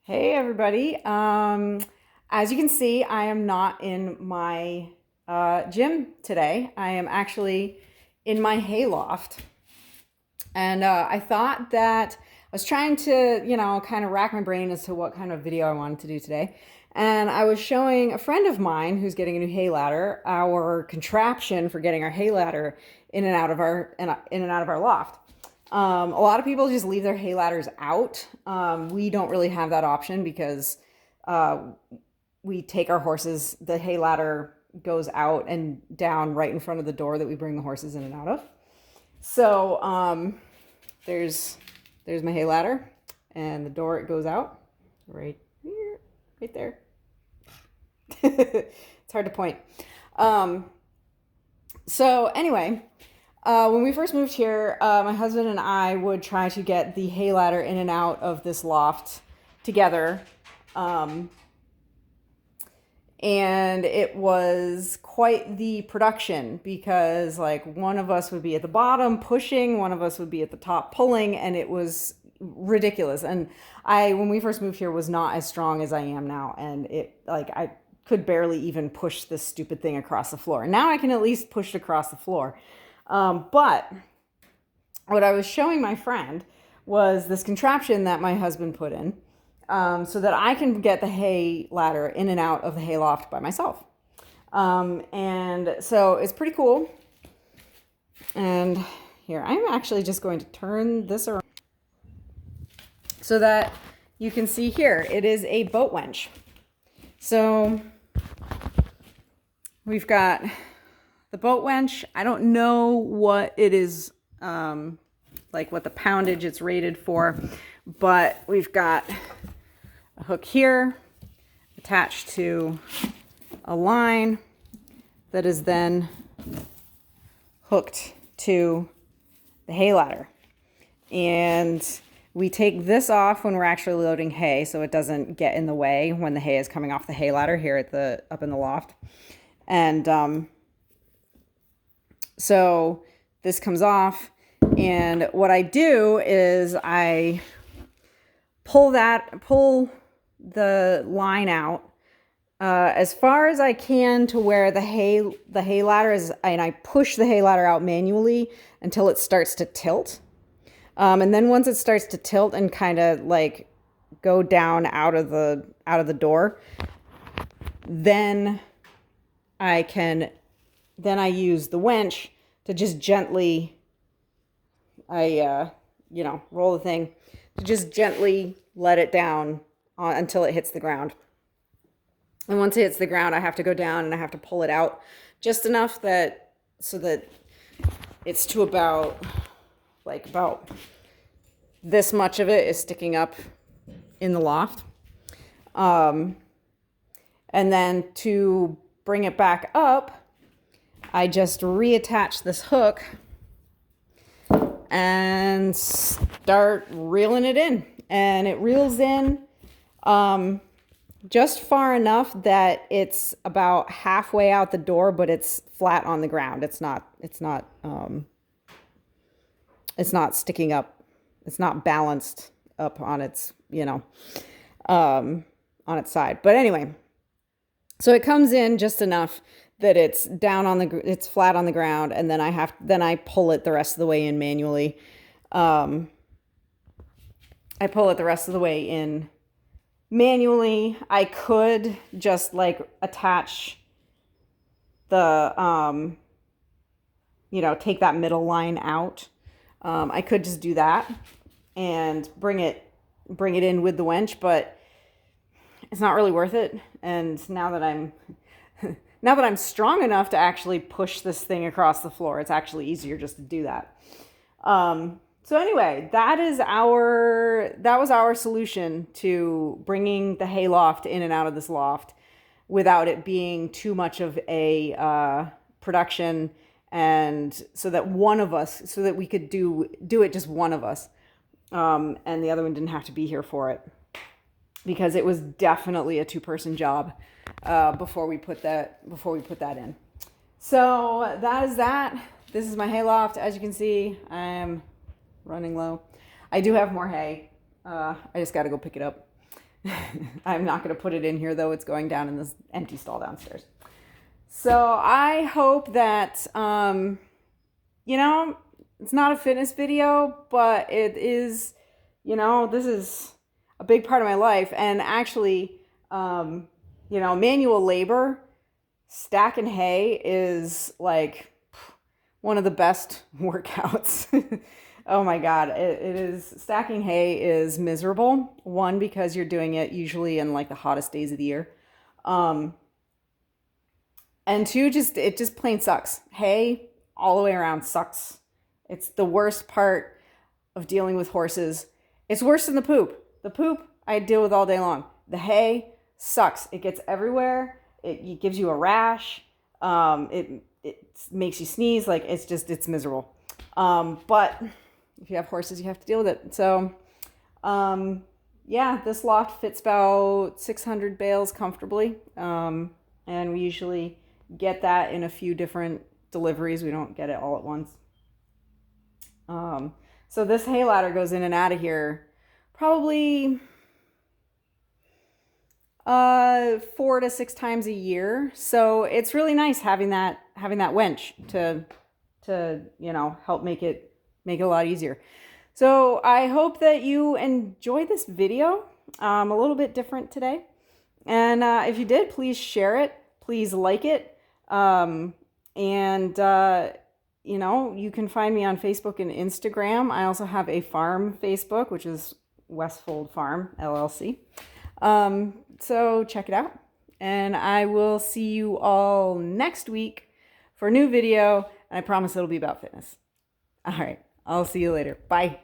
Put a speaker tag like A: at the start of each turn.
A: Hey everybody. As you can see, I am not in my gym today. I am actually in my hayloft. And I thought that I was trying to, kind of rack my brain as to what kind of video I wanted to do today. And I was showing a friend of mine who's getting a new hay ladder, our contraption for getting our hay ladder in and out of our loft. A lot of people just leave their hay ladders out. We don't really have that option because we take our horses, the hay ladder goes out and down right in front of the door that we bring the horses in and out of. So there's my hay ladder, and the door it goes out right here, right there. It's hard to point. So anyway, when we first moved here, my husband and I would try to get the hay ladder in and out of this loft together. And it was quite the production because one of us would be at the bottom pushing, one of us would be at the top pulling, and it was ridiculous. And when we first moved here, was not as strong as I am now. And I could barely even push this stupid thing across the floor. Now I can at least push it across the floor. But what I was showing my friend was this contraption that my husband put in, so that I can get the hay ladder in and out of the hay loft by myself. And so it's pretty cool. And here, I'm actually just going to turn this around so that you can see here, it is a boat wench. So we've got the boat wench. I don't know what it is, what the poundage it's rated for, but we've got a hook here attached to a line that is then hooked to the hay ladder. And we take this off when we're actually loading hay so it doesn't get in the way when the hay is coming off the hay ladder here up in the loft. And so this comes off, and what I do is I pull the line out as far as I can to where the hay ladder is, and I push the hay ladder out manually until it starts to tilt. And then once it starts to tilt and kind of go down out of the door, then I use the winch to just gently, roll the thing to just gently let it down until it hits the ground. And once it hits the ground, I have to go down and I have to pull it out just enough so that it's to about this much of it is sticking up in the loft. And then to bring it back up, I just reattach this hook and start reeling it in. And it reels in just far enough that it's about halfway out the door, but it's flat on the ground. It's not sticking up. It's not balanced up on its, on its side. But anyway, so it comes in just enough that it's it's flat on the ground, and then I pull it the rest of the way in manually. I pull it the rest of the way in manually. I could just attach the, take that middle line out. I could just do that and bring it in with the winch, but it's not really worth it. And now that I'm strong enough to actually push this thing across the floor, it's actually easier just to do that. So anyway, that was our solution to bringing the hay loft in and out of this loft without it being too much of a production, and so that we could do it just one of us, and the other one didn't have to be here for it, because it was definitely a two-person job before we put that in. So that is that. This is my hay loft. As you can see, I'm running low. I do have more hay. I just got to go pick it up. I'm not going to put it in here though. It's going down in this empty stall downstairs. So I hope that, you know, it's not a fitness video, but it is, you know, this is a big part of my life. And actually, you know, manual labor, stacking hay is like one of the best workouts. Oh my God, it is. Stacking hay is miserable. One, because you're doing it usually in like the hottest days of the year. And two, it just plain sucks. Hay all the way around sucks. It's the worst part of dealing with horses. It's worse than the poop. The poop I deal with all day long. The hay sucks. It gets everywhere. It gives you a rash. It makes you sneeze. Like it's miserable. But if you have horses, you have to deal with it. So, yeah, this loft fits about 600 bales comfortably. And we usually get that in a few different deliveries. We don't get it all at once. So this hay ladder goes in and out of here probably 4 to 6 times a year. So it's really nice having that winch to you know, help make it a lot easier. So I hope that you enjoy this video. A little bit different today. And if you did, please share it. Please like it. You know, you can find me on Facebook and Instagram. I also have a farm Facebook, which is Westfold Farm, LLC. So check it out. And I will see you all next week for a new video. And I promise it'll be about fitness. All right. I'll see you later. Bye.